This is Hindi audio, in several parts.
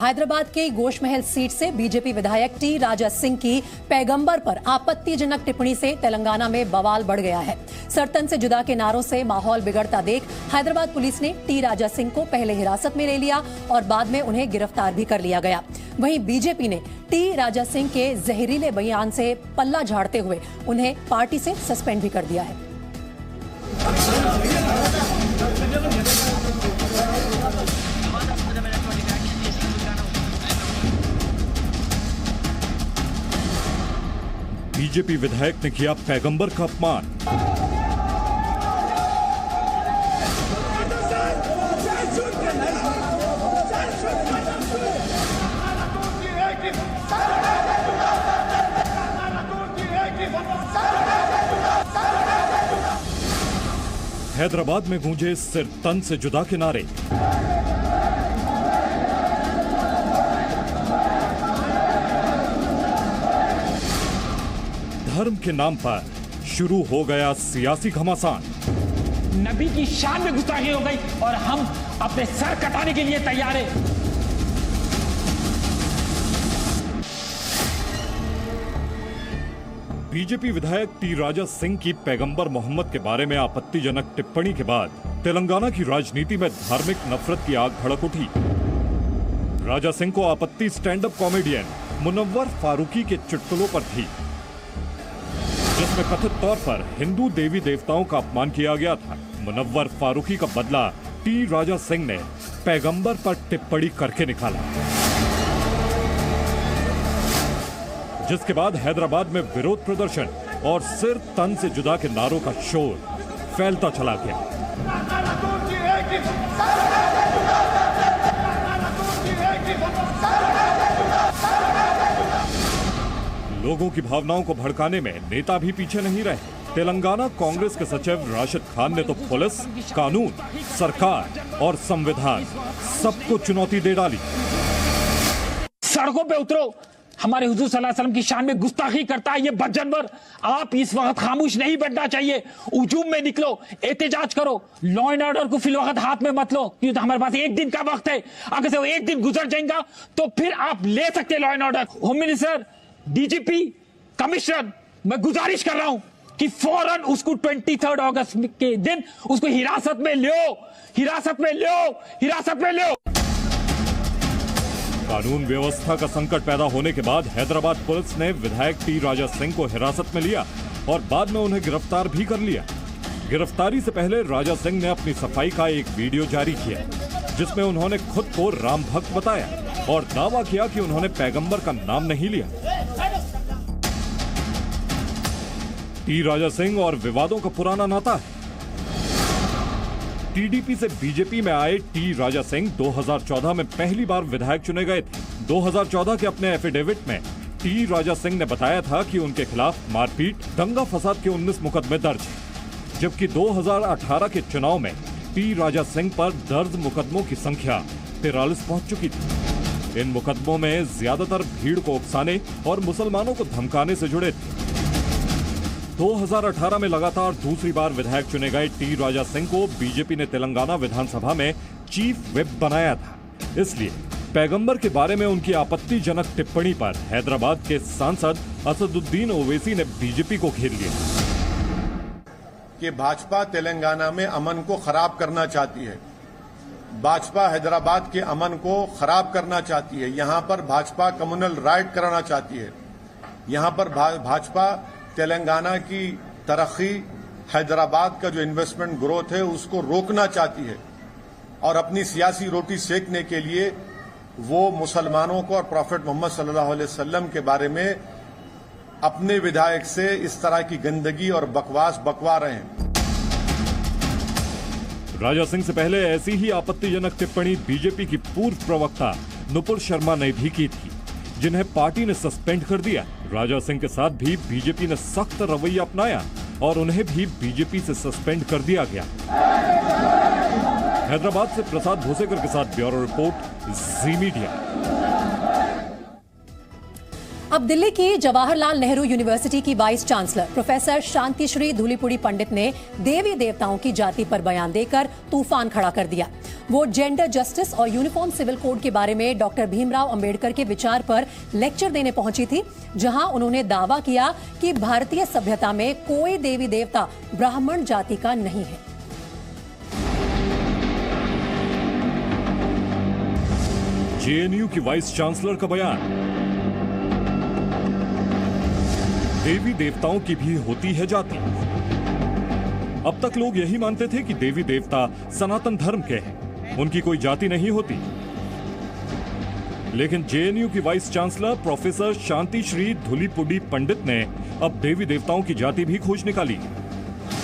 हैदराबाद के गोशमहल सीट से बीजेपी विधायक टी राजा सिंह की पैगंबर पर आपत्तिजनक टिप्पणी से तेलंगाना में बवाल बढ़ गया है। सरतन से जुदा के नारों से माहौल बिगड़ता देख हैदराबाद पुलिस ने टी राजा सिंह को पहले हिरासत में ले लिया और बाद में उन्हें गिरफ्तार भी कर लिया गया। वहीं बीजेपी ने टी राजा सिंह के जहरीले बयान से पल्ला झाड़ते हुए उन्हें पार्टी से सस्पेंड भी कर दिया है। बीजेपी विधायक ने किया पैगंबर का अपमान। हैदराबाद में गूंजे सिर तन से जुदा के नारे। धर्म के नाम पर शुरू हो गया सियासी घमासान। नबी की शान में गुस्ताखी हो गई और हम अपने सर कटाने के लिए तैयार हैं। बीजेपी विधायक टी राजा सिंह की पैगंबर मोहम्मद के बारे में आपत्तिजनक टिप्पणी के बाद तेलंगाना की राजनीति में धार्मिक नफरत की आग भड़क उठी। राजा सिंह को आपत्ति stand up comedian Munawar Faruqui के चुटकुलों पर थी, जिसमें कथित तौर पर हिंदू देवी देवताओं का अपमान किया गया था। मुनव्वर फारूकी का बदला टी राजा सिंह ने पैगंबर पर टिप्पणी करके निकाला, जिसके बाद हैदराबाद में विरोध प्रदर्शन और सिर तन से जुदा के नारों का शोर फैलता चला गया। लोगों की भावनाओं को भड़काने में नेता भी पीछे नहीं रहे। तेलंगाना कांग्रेस के सचिव राशिद खान ने तो पुलिस, कानून, सरकार और संविधान सबको चुनौती दे डाली। सड़कों पे उतरो, हमारे हुजूर सल्लल्लाहु अलैहि वसल्लम की शान में गुस्ताखी करता है ये बदजनवर। आप इस वक्त खामोश नहीं बैठना चाहिए, हुजूम में निकलो, एहतजाज करो, लॉ एंड ऑर्डर को फिल वक्त हाथ में मत लो, क्योंकि तो हमारे पास एक दिन का वक्त है। अगर से वो एक दिन गुजर जाएगा तो फिर आप ले सकते law and order. Home minister, DGP, commissioner, मैं गुजारिश कर रहा हूं कि फौरन उसको 23 अगस्त के दिन उसको हिरासत में लो, हिरासत में लो, हिरासत में लो। कानून व्यवस्था का संकट पैदा होने के बाद हैदराबाद पुलिस ने विधायक टी राजा सिंह को हिरासत में लिया और बाद में उन्हें गिरफ्तार भी कर लिया। गिरफ्तारी से पहले राजा सिंह ने अपनी सफाई का एक वीडियो जारी किया, जिसमें उन्होंने खुद को राम भक्त बताया और दावा किया कि उन्होंने पैगंबर का नाम नहीं लिया। टी राजा सिंह और विवादों का पुराना नाता है। टीडीपी से बीजेपी में आए टी राजा सिंह 2014 में पहली बार विधायक चुने गए थे। 2014 के अपने एफिडेविट में टी राजा सिंह ने बताया था कि उनके खिलाफ मारपीट, दंगा फसाद के 19 मुकदमे दर्ज हैं, जबकि 2018 के चुनाव में टी राजा सिंह पर दर्ज मुकदमों की संख्या 43 पहुंच चुकी थी। इन मुकदमों में ज्यादातर भीड़ को उकसाने और मुसलमानों को धमकाने से जुड़े थे। 2018 में लगातार दूसरी बार विधायक चुने गए टी राजा सिंह को बीजेपी ने तेलंगाना विधानसभा में चीफ व्हिप बनाया था। इसलिए पैगंबर के बारे में उनकी आपत्तिजनक टिप्पणी पर हैदराबाद के सांसद असदुद्दीन ओवैसी ने बीजेपी को घेर लिया कि भाजपा तेलंगाना में अमन को खराब करना चाहती है, भाजपा हैदराबाद के अमन को खराब करना चाहती है, यहां पर भाजपा कम्युनल राइट कराना चाहती है, यहां पर भाजपा तेलंगाना की तरक्की, हैदराबाद का जो इन्वेस्टमेंट ग्रोथ है उसको रोकना चाहती है और अपनी सियासी रोटी सेकने के लिए वो मुसलमानों को और प्रॉफेट मोहम्मद सल्लल्लाहु अलैहि वसल्लम के बारे में अपने विधायक से इस तरह की गंदगी और बकवास बकवा रहे हैं। राजा सिंह से पहले ऐसी ही आपत्तिजनक टिप्पणी बीजेपी की पूर्व प्रवक्ता नुपुर शर्मा ने भी की थी, जिन्हें पार्टी ने सस्पेंड कर दिया। राजा सिंह के साथ भी बीजेपी ने सख्त रवैया अपनाया और उन्हें भी बीजेपी से सस्पेंड कर दिया गया। हैदराबाद से प्रसाद भोसेकर के साथ ब्यूरो रिपोर्ट, जी मीडिया। अब दिल्ली की जवाहरलाल नेहरू यूनिवर्सिटी की वाइस चांसलर प्रोफेसर शांतिश्री धूलीपुड़ी पंडित ने देवी देवताओं की जाति पर बयान देकर तूफान खड़ा कर दिया। वो जेंडर जस्टिस और यूनिफॉर्म सिविल कोड के बारे में डॉक्टर भीमराव अंबेडकर के विचार पर लेक्चर देने पहुंची थी, जहां उन्होंने दावा किया कि भारतीय सभ्यता में कोई देवी देवता ब्राह्मण जाति का नहीं है। जेएनयू की वाइस चांसलर का बयान, देवी देवताओं की भी होती है जाति। अब तक लोग यही मानते थे कि देवी देवता सनातन धर्म के हैं, उनकी कोई जाति नहीं होती। लेकिन जेएनयू की वाइस चांसलर प्रोफेसर शांति श्री धुलीपुडी पंडित ने अब देवी देवताओं की जाति भी खोज निकाली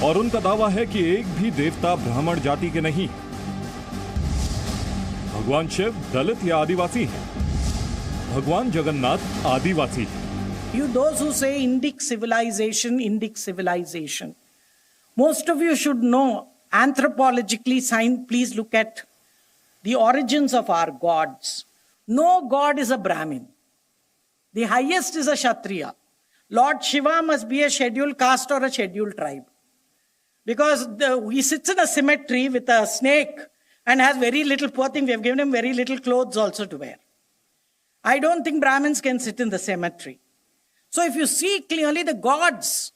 और उनका दावा है कि एक भी देवता ब्राह्मण जाति के नहीं। भगवान शिव दलित या आदिवासी हैं, भगवान जगन्नाथ आदिवासी हैं। You those who say Indic civilization, most of you should know anthropologically, please look at the origins of our gods. No god is a Brahmin. The highest is a Kshatriya. Lord Shiva must be a scheduled caste or a scheduled tribe. Because he sits in a cemetery with a snake and has very little, poor thing, we have given him very little clothes also to wear. I don't think Brahmins can sit in the cemetery. So if you see clearly, the gods,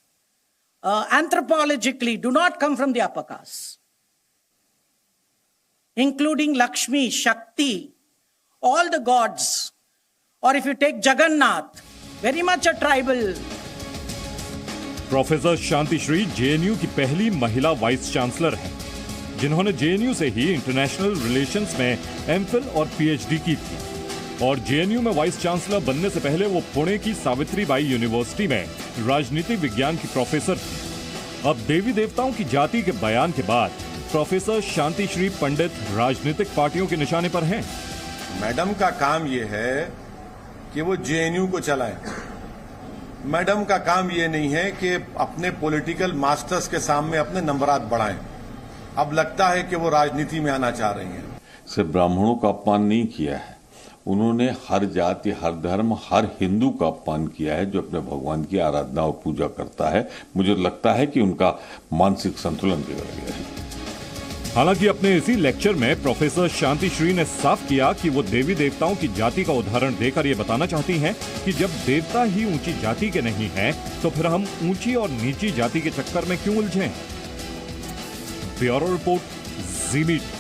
anthropologically, do not come from the upper caste. Including Lakshmi, Shakti, all the gods. Or if you take Jagannath, very much a tribal. Professor Shanti Shri JNU की पहली महिला वाइस चांसलर हैं, जिन्होंने जेएनयू से ही इंटरनेशनल रिलेशंस में एमफिल और पीएचडी की थी और जेएनयू में वाइस चांसलर बनने से पहले वो पुणे की सावित्रीबाई यूनिवर्सिटी में राजनीतिक विज्ञान की प्रोफेसर थी। अब देवी देवताओं की जाति के बयान के बाद प्रोफेसर शांति श्री पंडित राजनीतिक पार्टियों के निशाने पर हैं। मैडम का काम ये है कि वो जेएनयू को चलाएं। मैडम का काम ये नहीं है कि अपने पॉलिटिकल मास्टर्स के सामने अपने नंबरात बढ़ाएं। अब लगता है कि वो राजनीति में आना चाह रही हैं। सिर्फ ब्राह्मणों का अपमान नहीं किया है, उन्होंने हर जाति, हर धर्म, हर हिंदू का अपमान किया है जो अपने भगवान की आराधना और पूजा करता है। मुझे लगता है कि उनका मानसिक संतुलन बिगड़ गया है। हालांकि अपने इसी लेक्चर में प्रोफेसर शांति श्री ने साफ किया कि वो देवी देवताओं की जाति का उदाहरण देकर ये बताना चाहती हैं कि जब देवता ही ऊंची जाति के नहीं हैं, तो फिर हम ऊंची और नीची जाति के चक्कर में क्यों उलझे। ब्यूरो रिपोर्ट, जी मीडिया।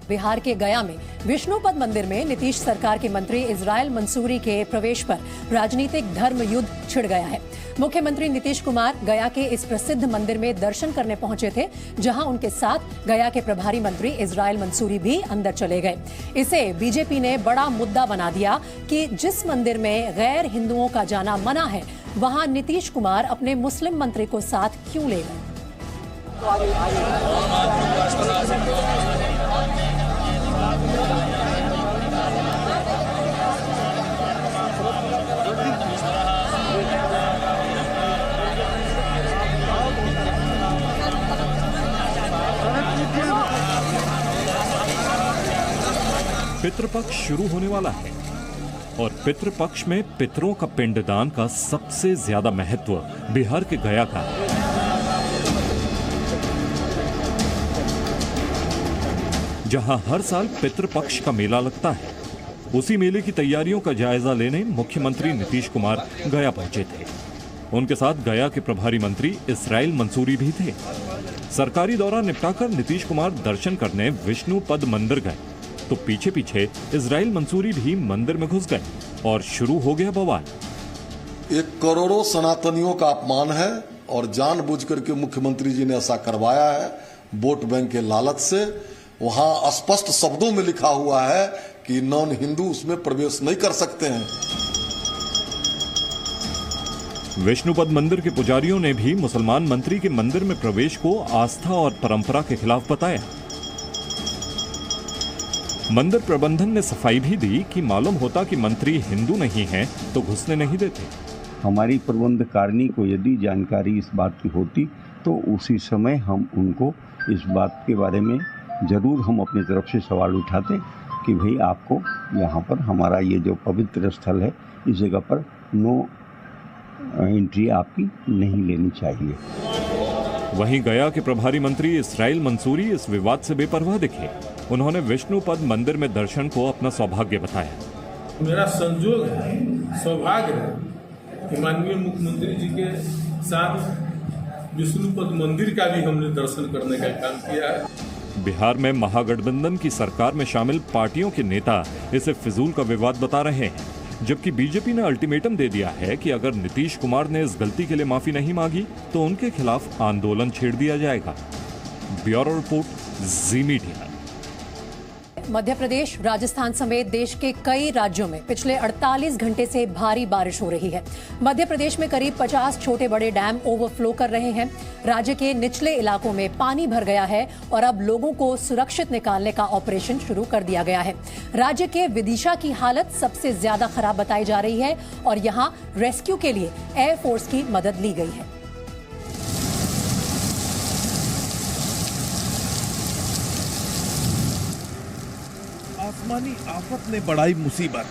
बिहार के गया में विष्णुपद मंदिर में नीतीश सरकार के मंत्री इजराइल मंसूरी के प्रवेश पर राजनीतिक धर्म युद्ध छिड़ गया है। मुख्यमंत्री नीतीश कुमार गया के इस प्रसिद्ध मंदिर में दर्शन करने पहुंचे थे, जहां उनके साथ गया के प्रभारी मंत्री इजराइल मंसूरी भी अंदर चले गए। इसे बीजेपी ने बड़ा मुद्दा बना दिया कि जिस मंदिर में गैर हिंदुओं का जाना मना है, वहां नीतीश कुमार अपने मुस्लिम मंत्री को साथ क्यों ले गए। पितृपक्ष शुरू होने वाला है और पितृपक्ष में पितरों का पिंडदान का सबसे ज्यादा महत्व बिहार के गया का है। जहां हर साल पितृपक्ष का मेला लगता है, उसी मेले की तैयारियों का जायजा लेने मुख्यमंत्री नीतीश कुमार गया पहुंचे थे। उनके साथ गया के प्रभारी मंत्री इजराइल मंसूरी भी थे। सरकारी दौरा निपटाकर नीतीश कुमार दर्शन करने विष्णुपद मंदिर गए तो पीछे पीछे इजराइल मंसूरी भी मंदिर में घुस गए और शुरू हो गया बवाल। एक करोड़ों सनातनियों का अपमान है और जानबूझकर के मुख्यमंत्री जी ने ऐसा करवाया है वोट बैंक के लालच से। वहां स्पष्ट शब्दों में लिखा हुआ है कि नॉन हिंदू उसमें प्रवेश नहीं कर सकते हैं। विष्णुपद मंदिर के पुजारियों ने भी मुसलमान मंत्री के मंदिर में प्रवेश को आस्था और परंपरा के खिलाफ बताया। मंदिर प्रबंधन ने सफाई भी दी कि मालूम होता कि मंत्री हिंदू नहीं हैं तो घुसने नहीं देते। हमारी प्रबंधकारिणी को यदि जानकारी इस बात की होती तो उसी समय हम उनको इस बात के बारे में जरूर हम अपनी तरफ से सवाल उठाते कि भाई आपको यहाँ पर हमारा ये जो पवित्र स्थल है इस जगह पर नो एंट्री आपकी नहीं लेनी चाहिए। वहीं गया के प्रभारी मंत्री इसराइल मंसूरी इस विवाद से बेपरवाह दिखे। उन्होंने विष्णुपद मंदिर में दर्शन को अपना सौभाग्य बताया। मेरा संजोग है, सौभाग्य है कि माननीय मुख्यमंत्री जी के साथ विष्णुपद मंदिर का भी हमने दर्शन करने का काम किया है। बिहार में महागठबंधन की सरकार में शामिल पार्टियों के नेता इसे फिजूल का विवाद बता रहे हैं, जबकि बीजेपी ने अल्टीमेटम दे दिया है कि अगर नीतीश कुमार ने इस गलती के लिए माफी नहीं मांगी तो उनके खिलाफ आंदोलन छेड़ दिया जाएगा। ब्यूरो रिपोर्ट, जी मीडिया। मध्य प्रदेश, राजस्थान समेत देश के कई राज्यों में पिछले 48 घंटे से भारी बारिश हो रही है। मध्य प्रदेश में करीब 50 छोटे बड़े डैम ओवरफ्लो कर रहे हैं। राज्य के निचले इलाकों में पानी भर गया है और अब लोगों को सुरक्षित निकालने का ऑपरेशन शुरू कर दिया गया है। राज्य के विदिशा की हालत सबसे ज्यादा खराब बताई जा रही है और यहां रेस्क्यू के लिए एयरफोर्स की मदद ली गई है। आसमानी आफत ने बढ़ाई मुसीबत।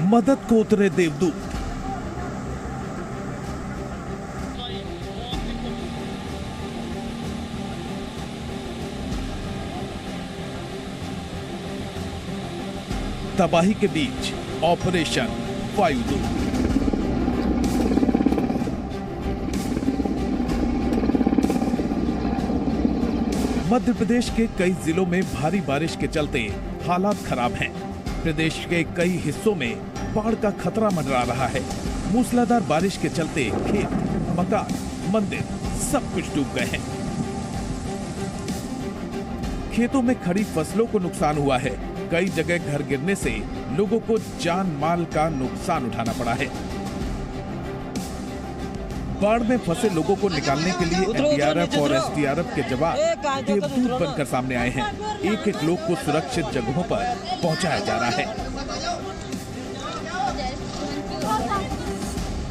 मदद को उतरे देवदूत। तबाही के बीच ऑपरेशन वायुदूत। मध्य प्रदेश के कई जिलों में भारी बारिश के चलते हालात खराब हैं। प्रदेश के कई हिस्सों में बाढ़ का खतरा मंडरा रहा है। मूसलाधार बारिश के चलते खेत, मकान, मंदिर सब कुछ डूब गए हैं। खेतों में खड़ी फसलों को नुकसान हुआ है। कई जगह घर गिरने से लोगों को जान माल का नुकसान उठाना पड़ा है। बाढ़ में फंसे लोगों को निकालने के लिए एनडीआरएफ और एसडीआरएफ के जवान देवदूत बनकर सामने आए हैं। एक एक लोग को सुरक्षित जगहों पर पहुंचाया जा रहा है।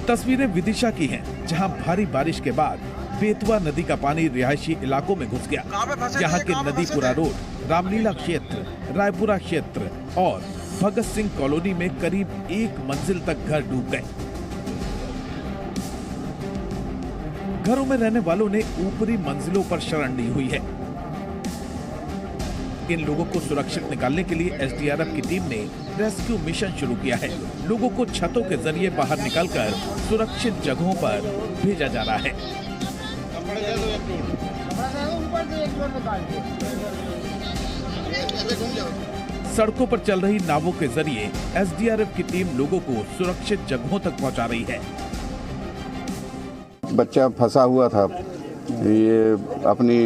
तस्वीरें विदिशा की हैं, जहां भारी बारिश के बाद बेतवा नदी का पानी रिहायशी इलाकों में घुस गया। यहाँ के नदीपुरा रोड, रामलीला क्षेत्र, रायपुरा क्षेत्र और भगत सिंह कॉलोनी में करीब 1 मंजिल तक घर डूब गए। घरों में रहने वालों ने ऊपरी मंजिलों पर शरण ली हुई है। इन लोगों को सुरक्षित निकालने के लिए एसडीआरएफ की टीम ने रेस्क्यू मिशन शुरू किया है। लोगों को छतों के जरिए बाहर निकालकर सुरक्षित जगहों पर भेजा जा रहा है। सड़कों पर चल रही नावों के जरिए एसडीआरएफ की टीम लोगों को सुरक्षित जगहों तक पहुंचा रही है। बच्चा फंसा हुआ था ये अपनी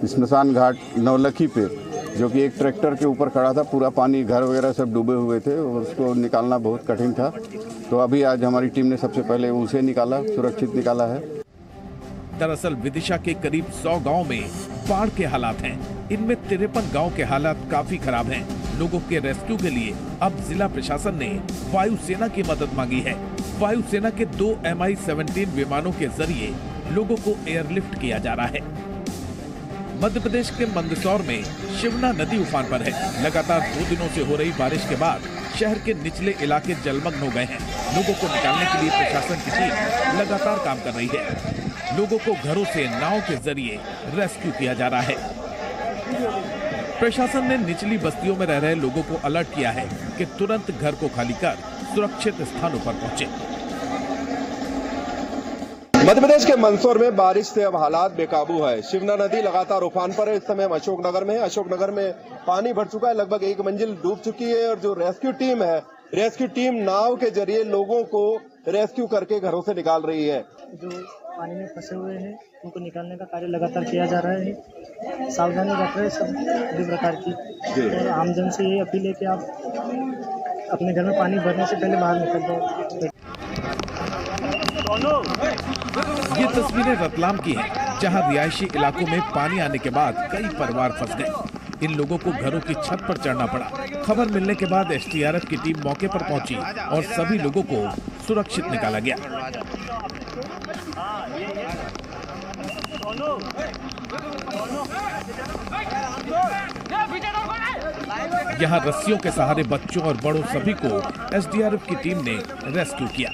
स्मशान घाट नौलखी पे, जो कि एक ट्रैक्टर के ऊपर खड़ा था। पूरा पानी, घर वगैरह सब डूबे हुए थे और उसको निकालना बहुत कठिन था। तो अभी आज हमारी टीम ने सबसे पहले उसे निकाला, सुरक्षित निकाला है। दरअसल विदिशा के करीब 100 गांव में बाढ़ के हालात हैं। इनमें 53 गांव के हालात काफी खराब हैं। लोगों के रेस्क्यू के लिए अब जिला प्रशासन ने वायुसेना की मदद मांगी है। वायुसेना के 2 Mi-17 विमानों के जरिए लोगों को एयरलिफ्ट किया जा रहा है। मध्य प्रदेश के मंदसौर में शिवना नदी उफान पर है। लगातार 2 दिनों से हो रही बारिश के बाद शहर के निचले इलाके जलमग्न हो गए हैं। लोगों को निकालने के लिए प्रशासन की टीम लगातार काम कर रही है। लोगों को घरों से नाव के जरिए रेस्क्यू किया जा रहा है। प्रशासन ने निचली बस्तियों में रह रहे लोगों को अलर्ट किया है कि तुरंत घर को खाली कर सुरक्षित स्थानों पर पहुंचे। मध्य प्रदेश के मंदसौर में बारिश से अब हालात बेकाबू है। शिवना नदी लगातार उफान पर है। इस समय हम अशोकनगर में है। अशोकनगर में पानी भर चुका है, लगभग 1 मंजिल डूब चुकी है। और जो रेस्क्यू टीम है, रेस्क्यू टीम नाव के जरिए लोगों को रेस्क्यू करके घरों से निकाल रही है। जो पानी में फंसे हुए हैं उनको निकालने का कार्य लगातार किया जा रहा है। सावधानी रख रहे हैं सभी प्रकार की। और आमजन से ये अपील है कि आप अपने घर में पानी भरने से पहले बाहर निकल जाओ। ये तस्वीरें रतलाम की हैं, जहां रिहायशी इलाकों में पानी आने के बाद कई परिवार फंस गए। इन लोगों को घरों की छत पर चढ़ना पड़ा। खबर मिलने के बाद एसडीआरएफ की टीम मौके पर पहुंची और सभी लोगों को सुरक्षित निकाला गया। यहाँ रस्सियों के सहारे बच्चों और बड़ों सभी को एसडीआरएफ की टीम ने रेस्क्यू किया।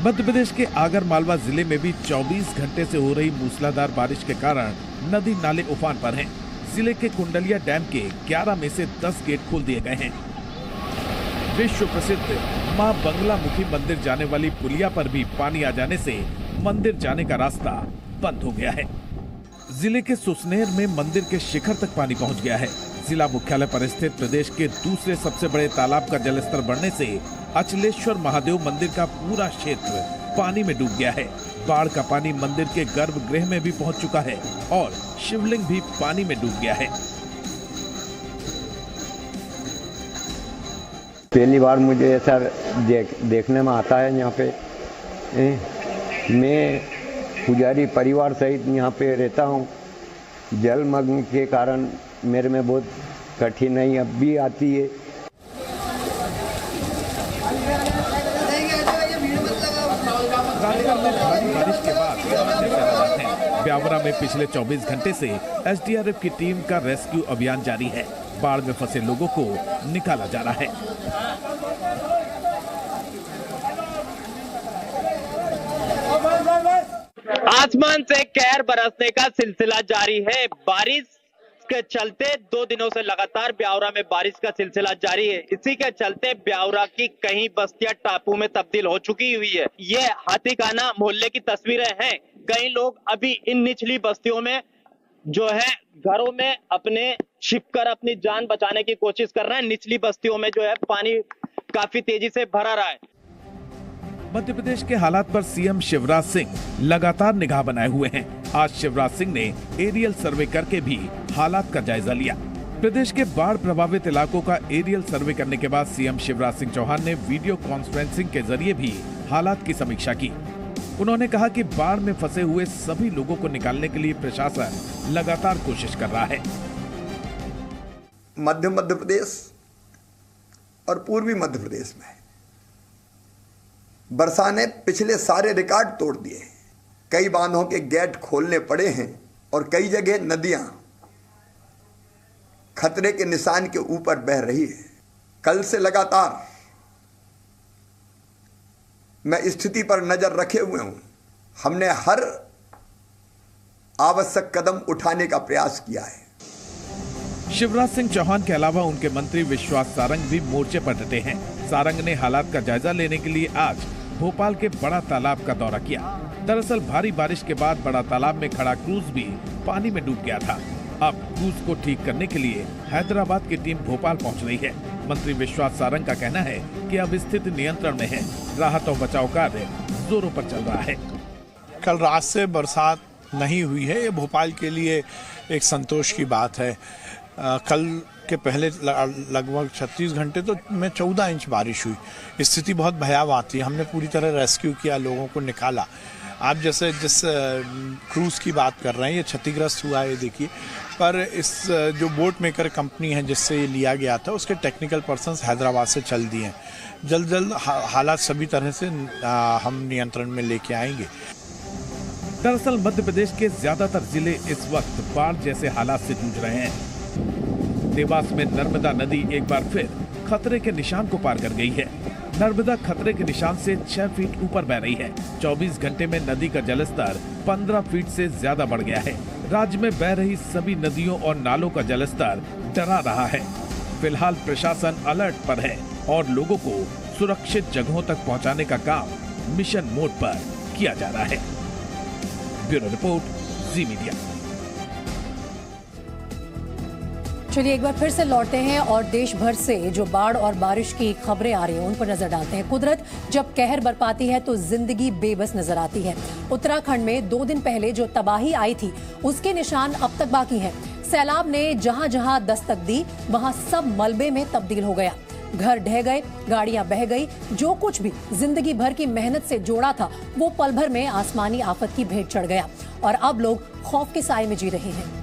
मध्य प्रदेश के आगर मालवा जिले में भी 24 घंटे से हो रही मूसलाधार बारिश के कारण नदी नाले उफान पर हैं। जिले के कुंडलिया डैम के 11 में से 10 गेट खोल दिए गए हैं। विश्व प्रसिद्ध मां बंगलामुखी मंदिर जाने वाली पुलिया पर भी पानी आ जाने से मंदिर जाने का रास्ता बंद हो गया है। जिले के सुसनेर में मंदिर के शिखर तक पानी पहुंच गया है। जिला मुख्यालय पर स्थित प्रदेश के दूसरे सबसे बड़े तालाब का जलस्तर बढ़ने से अचलेश्वर महादेव मंदिर का पूरा क्षेत्र पानी में डूब गया है। बाढ़ का पानी मंदिर के गर्भगृह में भी पहुंच चुका है और शिवलिंग भी पानी में डूब गया है। पहली बार मुझे ऐसा देखने में आता है। यहाँ पे मैं पुजारी परिवार सहित यहाँ पे रहता हूँ। जलमग्न के कारण मेरे में बहुत कठिनाई अब भी आती है। राजगढ़ में भारी बारिश के बाद ब्यावरा में पिछले 24 घंटे से एसडीआरएफ की टीम का रेस्क्यू अभियान जारी है। बाढ़ में फंसे लोगों को निकाला जा रहा है। आसमान से कहर बरसने का सिलसिला जारी है। बारिश के चलते 2 दिनों से लगातार ब्यावरा में बारिश का सिलसिला जारी है। इसी के चलते ब्यावरा की कई बस्तियां टापू में तब्दील हो चुकी हुई है। ये हाथीखाना मोहल्ले की तस्वीरें हैं। कई लोग अभी इन निचली बस्तियों में जो है घरों में अपने छिपकर अपनी जान बचाने की कोशिश कर रहे हैं। निचली बस्तियों में जो है पानी काफी तेजी से भरा रहा है। मध्य प्रदेश के हालात पर सीएम शिवराज सिंह लगातार निगाह बनाए हुए हैं। आज शिवराज सिंह ने एरियल सर्वे करके भी हालात का जायजा लिया। प्रदेश के बाढ़ प्रभावित इलाकों का एरियल सर्वे करने के बाद सीएम शिवराज सिंह चौहान ने वीडियो कॉन्फ्रेंसिंग के जरिए भी हालात की समीक्षा की। उन्होंने कहा कि बाढ़ में फंसे हुए सभी लोगों को निकालने के लिए प्रशासन लगातार कोशिश कर रहा है। मध्य प्रदेश और पूर्वी मध्य प्रदेश में वर्षा ने पिछले सारे रिकॉर्ड तोड़ दिए। कई बांधों के गेट खोलने पड़े हैं और कई जगह नदियां खतरे के निशान के ऊपर बह रही है। कल से लगातार मैं स्थिति पर नजर रखे हुए हूं। हमने हर आवश्यक कदम उठाने का प्रयास किया है। शिवराज सिंह चौहान के अलावा उनके मंत्री विश्वास सारंग भी मोर्चे पर डटे हैं। सारंग ने हालात का जायजा लेने के लिए आज भोपाल के बड़ा तालाब का दौरा किया। दरअसल भारी बारिश के बाद बड़ा तालाब में खड़ा क्रूज भी पानी में डूब गया था। अब क्रूज को ठीक करने के लिए हैदराबाद की टीम भोपाल पहुंच रही है। मंत्री विश्वास सारंग का कहना है कि अब स्थिति नियंत्रण में है। राहत और बचाव कार्य जोरों पर चल रहा है। कल रात से बरसात नहीं हुई है, ये भोपाल के लिए एक संतोष की बात है। कल के पहले लगभग 36 घंटे तो में 14 इंच बारिश हुई। स्थिति बहुत भयावह थी। हमने पूरी तरह रेस्क्यू किया, लोगों को निकाला। आप जैसे जिस क्रूज़ की बात कर रहे हैं, ये क्षतिग्रस्त हुआ है, देखिए। पर इस जो बोट मेकर कंपनी है जिससे ये लिया गया था, उसके टेक्निकल पर्सन्स हैदराबाद से चल दिए हैं। जल्द हालात सभी तरह से हम नियंत्रण में लेके आएंगे। दरअसल मध्य प्रदेश के ज्यादातर जिले इस वक्त बाढ़ जैसे हालात से जूझ रहे हैं। देवास में नर्मदा नदी एक बार फिर खतरे के निशान को पार कर गई है। नर्मदा खतरे के निशान से 6 फीट ऊपर बह रही है। 24 घंटे में नदी का जलस्तर 15 फीट से ज्यादा बढ़ गया है। राज्य में बह रही सभी नदियों और नालों का जलस्तर डरा रहा है। फिलहाल प्रशासन अलर्ट पर है और लोगों को सुरक्षित जगहों तक पहुंचाने का काम मिशन मोड पर किया जा रहा है। ब्यूरो रिपोर्ट, जी मीडिया। चलिए एक बार फिर से लौटते हैं और देश भर से जो बाढ़ और बारिश की खबरें आ रही हैं उन पर नजर डालते हैं। कुदरत जब कहर बरपाती है तो जिंदगी बेबस नजर आती है। उत्तराखंड में 2 दिन पहले जो तबाही आई थी उसके निशान अब तक बाकी हैं। सैलाब ने जहां जहां दस्तक दी वहां सब मलबे में तब्दील हो गया। घर ढह गए, गाड़ियां बह गई। जो कुछ भी जिंदगी भर की मेहनत से जोड़ा था वो पल भर में आसमानी आफत की भेंट चढ़ गया और अब लोग खौफ के साए में जी रहे हैं।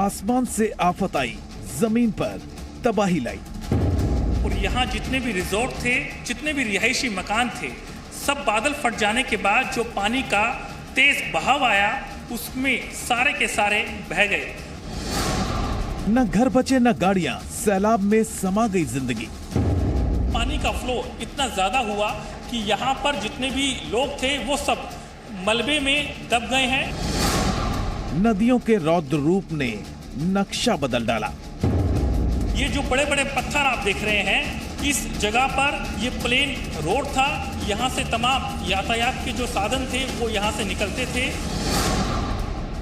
आसमान से आफत आई, जमीन पर तबाही लाई। और यहाँ जितने भी रिजॉर्ट थे, जितने भी रिहायशी मकान थे, सब बादल फट जाने के बाद जो पानी का तेज बहाव आया, उसमें सारे के सारे बह गए। न घर बचे न गाड़ियां, सैलाब में समा गई जिंदगी। पानी का फ्लो इतना ज्यादा हुआ कि यहाँ पर जितने भी लोग थे वो सब मलबे में दब गए हैं। नदियों के रौद्र रूप ने नक्शा बदल डाला। ये जो बड़े बड़े पत्थर आप देख रहे हैं, इस जगह पर ये प्लेन रोड था। यहाँ से तमाम यातायात के जो साधन थे वो यहाँ से निकलते थे।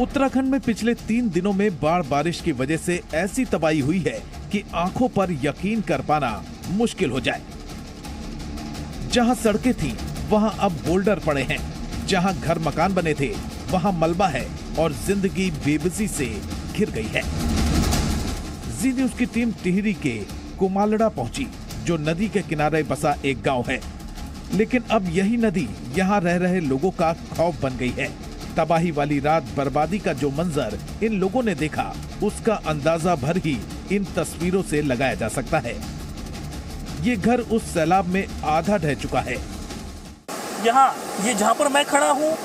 उत्तराखंड में पिछले 3 दिनों में बाढ़ बारिश की वजह से ऐसी तबाही हुई है कि आंखों पर यकीन कर पाना मुश्किल हो जाए। जहां सड़कें थीं, वहां अब बोल्डर पड़े हैं। जहां घर मकान बने थे, वहां मलबा है और जिंदगी बेबसी से घिर गई है। जी न्यूज की टीम टिहरी के कुमालड़ा पहुंची, जो नदी के किनारे बसा एक गांव है। लेकिन अब यही नदी यहां रह रहे लोगों का खौफ बन गई है। तबाही वाली रात, बर्बादी का जो मंजर इन लोगों ने देखा, उसका अंदाजा भर ही इन तस्वीरों से लगाया जा सकता है। ये घर उस सैलाब में आधा ढह चुका है। यहाँ ये जहाँ पर मैं खड़ा हूँ,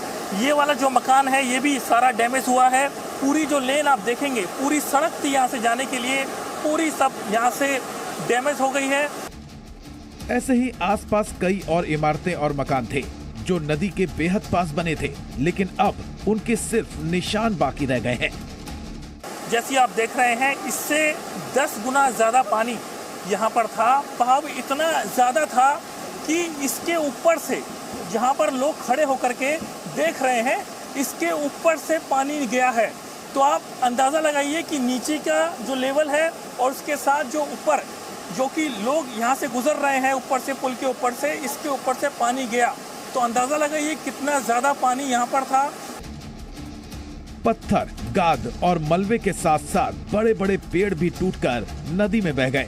ये वाला जो मकान है ये भी सारा डैमेज हुआ है। पूरी जो लेन आप देखेंगे, पूरी सड़क थी यहाँ से जाने के लिए, पूरी सब यहाँ से डैमेज हो गई है। ऐसे ही आसपास कई और इमारतें और मकान थे जो नदी के बेहद पास बने थे, लेकिन अब उनके सिर्फ निशान बाकी रह गए हैं। जैसे आप देख रहे हैं, इससे 10 गुना ज्यादा पानी यहाँ पर था। बहाव इतना ज्यादा था कि इसके ऊपर से, जहाँ पर लोग खड़े होकर के देख रहे हैं, इसके ऊपर से पानी गया है। तो आप अंदाजा लगाइए कि नीचे का जो लेवल है और उसके साथ जो ऊपर, जो कि लोग यहाँ से गुजर रहे हैं ऊपर से, पुल के ऊपर से, इसके ऊपर से पानी गया। तो अंदाजा लगाइए कितना ज्यादा पानी यहाँ पर था। पत्थर, गाद और मलबे के साथ साथ बड़े बड़े पेड़ भी टूटकर नदी में बह गए।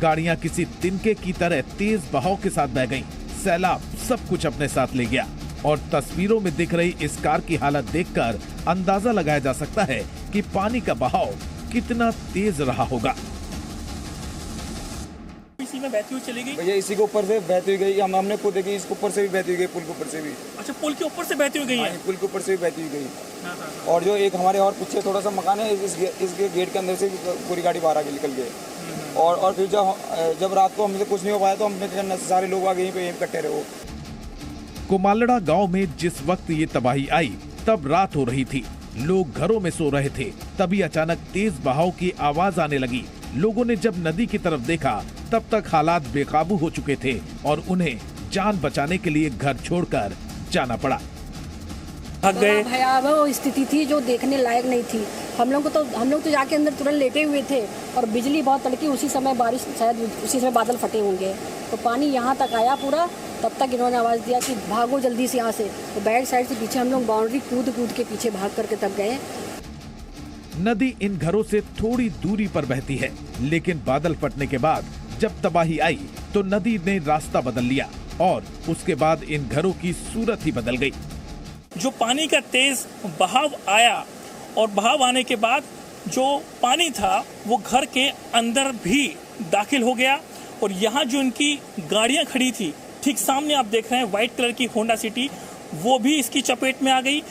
गाड़ियां किसी तिनके की तरह तेज बहाव के साथ बह गईं। सैलाब सब कुछ अपने साथ ले गया और तस्वीरों में दिख रही इस कार की हालत देखकर अंदाजा लगाया जा सकता है कि पानी का बहाव कितना तेज रहा होगा। इसी में बहती हुई चली गई भैया, इसी के ऊपर से बहती हुई गई। हमने खुद देखी, इसके ऊपर से भी बहती हुई गई, पुल के ऊपर से भी। अच्छा, पुल के ऊपर से बहती हुई गई है? पुल के ऊपर से भी बहती हुई गई। और जो एक हमारे और पीछे थोड़ा सा मकान है, इस गेट के अंदर से पूरी गाड़ी बाहर आके निकल गई। और फिर जब रात को हमसे कुछ नहीं हो पाया तो हमने सारे लोग आगे यहीं पे इकट्ठे रहे। कुमालड़ा गांव में जिस वक्त ये तबाही आई, तब रात हो रही थी। लोग घरों में सो रहे थे। तभी अचानक तेज बहाव की आवाज आने लगी। लोगों ने जब नदी की तरफ देखा, तब तक हालात बेकाबू हो चुके थे और उन्हें जान बचाने के लिए घर छोड़कर जाना पड़ा। भयावह स्थिति थी जो देखने लायक नहीं थी। हम लोग तो जाके अंदर तुरंत लेटे हुए थे और बिजली बहुत तड़की। उसी समय बारिश, शायद उसी समय बादल फटे होंगे, तो पानी यहाँ तक आया पूरा। तब तक इन्होंने आवाज़ दिया कि भागो जल्दी से यहाँ से। तो बैक साइड से पीछे हम लोग बाउंड्री कूद के पीछे भाग करके तब गए। नदी इन घरों से थोड़ी दूरी पर बहती है, लेकिन बादल फटने के बाद जब तबाही आई तो नदी ने रास्ता बदल लिया और उसके बाद इन घरों की सूरत ही बदल गई। जो पानी का तेज बहाव आया और बहाव आने के बाद जो पानी था वो घर के अंदर भी दाखिल हो गया। और यहाँ जो इनकी गाड़ियाँ खड़ी थी, ठीक सामने आप देख रहे हैं व्हाइट कलर की होंडा सिटी, वो भी इसकी चपेट में आ गई।